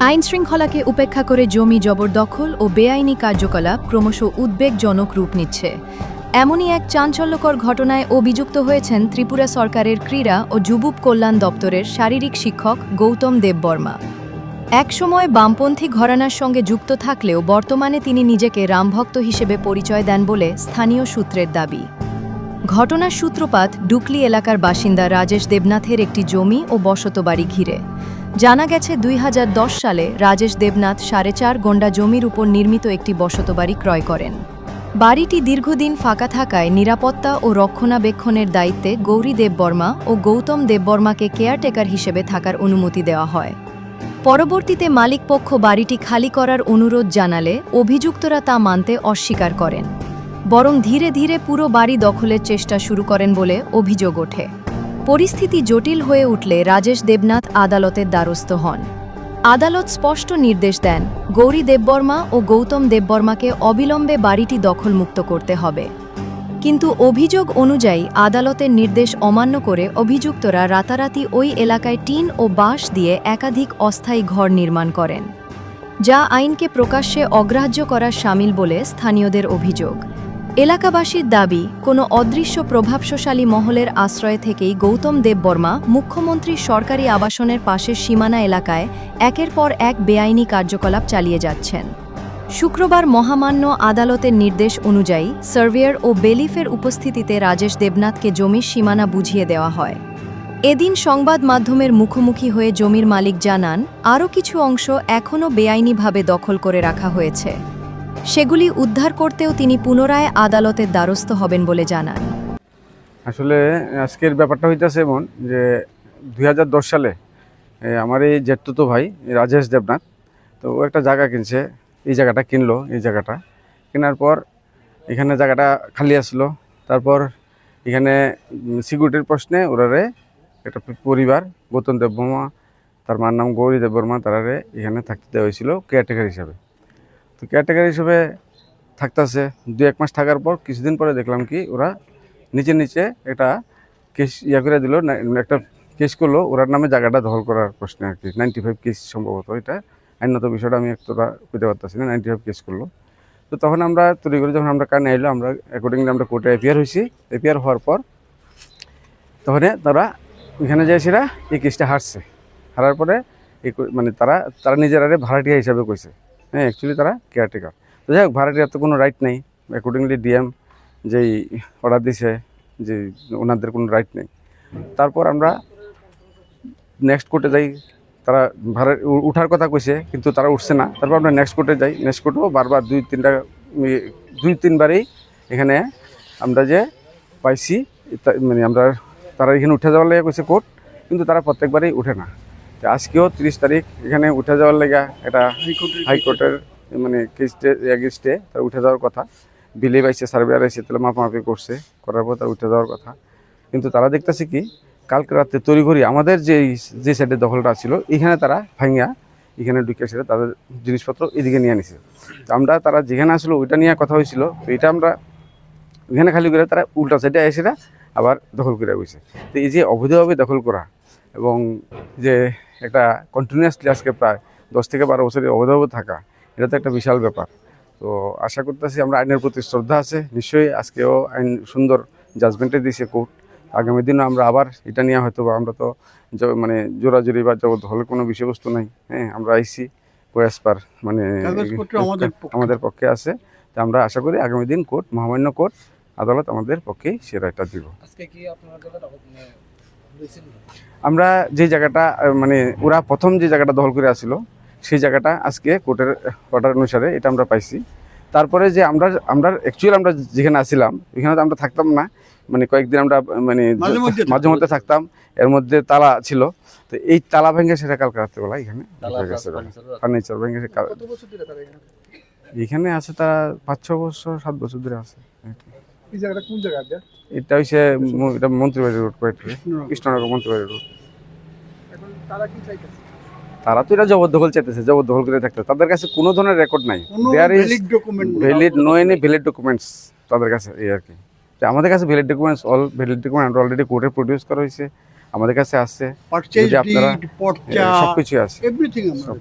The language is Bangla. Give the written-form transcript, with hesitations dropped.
আইনশৃঙ্খলাকে উপেক্ষা করে জমি জবরদখল ও বেআইনি কার্যকলাপ ক্রমশ উদ্বেগজনক রূপ নিচ্ছে। এমনই এক চাঞ্চল্যকর ঘটনায় অভিযুক্ত হয়েছেন ত্রিপুরা সরকারের ক্রীড়া ও যুব কল্যাণ দপ্তরের শারীরিক শিক্ষক গৌতম দেববর্মা। একসময় বামপন্থী ঘরানার সঙ্গে যুক্ত থাকলেও বর্তমানে তিনি নিজেকে রামভক্ত হিসেবে পরিচয় দেন বলে স্থানীয় সূত্রের দাবি। ঘটনার সূত্রপাত ডুকলি এলাকার বাসিন্দা রাজেশ দেবনাথের একটি জমি ও বসতবাড়ি ঘিরে। জানা গেছে ২০১০ সালে রাজেশ দেবনাথ ৪.৫ গন্ডা জমির উপর নির্মিত একটি বসতবাড়ি ক্রয় করেন। বাড়িটি দীর্ঘদিন ফাঁকা থাকায় নিরাপত্তা ও রক্ষণাবেক্ষণের দায়িত্বে গৌরী দেববর্মা ও গৌতম দেববর্মাকে কেয়ারটেকার হিসেবে থাকার অনুমতি দেওয়া হয়। পরবর্তীতে মালিকপক্ষ বাড়িটি খালি করার অনুরোধ জানালে অভিযুক্তরা তা মানতে অস্বীকার করেন, বরং ধীরে ধীরে পুরো বাড়ি দখলের চেষ্টা শুরু করেন বলে অভিযোগ ওঠে। পরিস্থিতি জটিল হয়ে উঠলে রাজেশ দেবনাথ আদালতের দ্বারস্থ হন। আদালত স্পষ্ট নির্দেশ দেন, গৌরী দেববর্মা ও গৌতম দেববর্মাকে অবিলম্বে বাড়িটি দখলমুক্ত করতে হবে। কিন্তু অভিযোগ অনুযায়ী আদালতের নির্দেশ অমান্য করে অভিযুক্তরা রাতারাতি ওই এলাকায় টিন ও বাঁশ দিয়ে একাধিক অস্থায়ী ঘর নির্মাণ করেন, যা আইনকে প্রকাশ্যে অগ্রাহ্য করার শামিল বলে স্থানীয়দের অভিযোগ। এলাকাবাসীর দাবি, কোনো অদৃশ্য প্রভাবশালী মহলের আশ্রয় থেকেই গৌতম দেববর্মা মুখ্যমন্ত্রীর সরকারি আবাসনের পাশের সীমানা এলাকায় একের পর এক বেআইনি কার্যকলাপ চালিয়ে যাচ্ছেন। শুক্রবার মহামান্য আদালতের নির্দেশ অনুযায়ী সার্ভেয়ার ও বেলিফের উপস্থিতিতে রাজেশ দেবনাথকে জমির সীমানা বুঝিয়ে দেওয়া হয়। এদিন সংবাদ মাধ্যমের মুখোমুখি হয়ে জমির মালিক জানান, আরও কিছু অংশ এখনও বেআইনিভাবে দখল করে রাখা হয়েছে। সেগুলি উদ্ধার করতেও তিনি পুনরায় আদালতের দ্বারস্থ হবেন বলে জানান। আসলে আজকের ব্যাপারটা হইতেছে এমন যে ২০১০ সালে আমার এই জেঠতুতো ভাই রাজেশ দেবনাথ তো ও একটা জায়গা কিনছে। এই জায়গাটা কিনলো। এই জায়গাটা কেনার পর এখানে জায়গাটা খালি আসলো। তারপর এখানে সিকিউরিটির প্রশ্নে ওরারে একটা পরিবার গৌতম দেববর্মা, তার মার নাম গৌরী দেববর্মা, তারারে এখানে থাকতে দেওয়া হয়েছিল কেয়ারটেকার হিসাবে। তো কেয়ারটেকার হিসেবে থাকতেছে ২-১ মাস থাকার পর কিছুদিন পরে দেখলাম কি ওরা নিচে একটা কেস করে দিল, একটা কেস করলো ওরার নামে জায়গাটা দখল করার প্রশ্নে আর কি। 95 কেস সম্ভবত, এটা আইনত বিষয়টা আমি একটুটা পেতে পারতেছি না। 95 কেস করলো। তো তখন আমরা তৈরি করে যখন আমরা কানে এলো, আমরা অ্যাকর্ডিংলি আমরা কোর্টে এপিয়ার হয়েছি। এপিয়ার হওয়ার পর তখন তারা এখানে যে সেরা এই কেসটা হারার পরে মানে তারা নিজেরা ভাড়াটিয়া হিসাবে কইছে। হ্যাঁ, অ্যাকচুয়ালি তারা কেয়ারটেকার। তো যাই হোক, ভাড়াটিয়ার তো কোনো রাইট নেই। অ্যাকর্ডিংলি ডিএম যেই অর্ডার দিছে যে ওনাদের কোনো রাইট নেই। তারপর আমরা নেক্সট কোর্টে যাই। তারা ভাড়া উঠার কথা কইছে, কিন্তু তারা উঠছে না। তারপর আমরা নেক্সট কোর্টে যাই। নেক্সট কোর্টেও বারবার 2-3বারই এখানে আমরা যে পাইছি, মানে তারা এখানে উঠে যাওয়ার লেগে কইছে কোর্ট, কিন্তু তারা প্রত্যেকবারই উঠে না। আজকেও 30 তারিখ এখানে উঠে যাওয়ার লেগা এটা হাইকোর্টের মানে কেসটে এগেইনস্টে তার উঠে যাওয়ার কথা। বিলে পাইছে, সার্ভেয়ার এসে তাহলে মাপামাপি করছে, করার পর তার উঠে যাওয়ার কথা। কিন্তু তারা দেখতেছে কি, কালকে রাতে তড়িঘড়ি আমাদের যে সাইডের দখলটা ছিল এখানে তারা ভাঙিয়া এখানে ঢুকে এসে তাদের জিনিসপত্র এদিকে নিয়ে নিছে। তো আমরা তারা যেখানে আসলো ওইটা নিয়ে কথা হয়েছিল, তো এটা আমরা ওইখানে খালি করে তারা উল্টা সাইডে এসে আবার দখল করে গেছে। তো এই যে অবৈধভাবে দখল করা এবং যে একটা কন্টিনিউয়াসলি আজকে প্রায় 10 থেকে 12 বছরের অবৈধভাবে থাকা, এটা তো একটা বিশাল ব্যাপার। তো আশা করতেছি, আমরা আইনের প্রতি শ্রদ্ধা আছে নিশ্চয়ই। আজকেও আইন সুন্দর জাজমেন্টে দিয়েছে কোর্ট। আগামী দিনও আমরা আবার এটা নিয়ে হয়তো বা আমরা তো মানে জোরাজুরি বা জবরদখলের কোনো বিষয়বস্তু নাই। হ্যাঁ, আমরা আইসি কোয়াসপার মানে আমাদের পক্ষে আছে। তো আমরা আশা করি আগামী দিন মহামান্য কোর্ট আদালত আমাদের পক্ষেই সে রায়টা দিব। আমরা যে জায়গাটা মানে ওরা প্রথম যে জায়গাটা দখল করে আসছিল সেই জায়গাটা আজকে কোর্টের অর্ডার অনুসারে এটা আমরা পাইছি। তারপরে যে আমরা অ্যাকচুয়ালি আমরা যেখানে আসছিলাম এখানে তো আমরা থাকতাম না, মানে কয়েকদিন আমরা মানে মাঝে মধ্যে থাকতাম। এর মধ্যে তালা ছিল, তো এই তালা ভেঙে সেটা কালকে রাত্রেবেলা এখানে ফার্নিচার ভেঙে এখানে আছে। তারা 5-6 বছর 7 বছর ধরে আছে। এটা হচ্ছে এটা মন্ত্রীবাড়ি রোড, কৃষ্ণনগর মন্ত্রীবাড়ি রোড। তারা তো এটা জবরদখল চাইতেছে, জবরদখল করে থাকতে। তাদের কাছে কোনো ধরনের রেকর্ড নাই, ভ্যালিড ডকুমেন্টস তাদের কাছে এই আর কি। আমাদের কাছে ভ্যালিড ডকুমেন্টস অলরেডি কোর্টে প্রডিউস করা হয়েছে, আমাদের কাছে আছে, আপনারা সবকিছু আছে।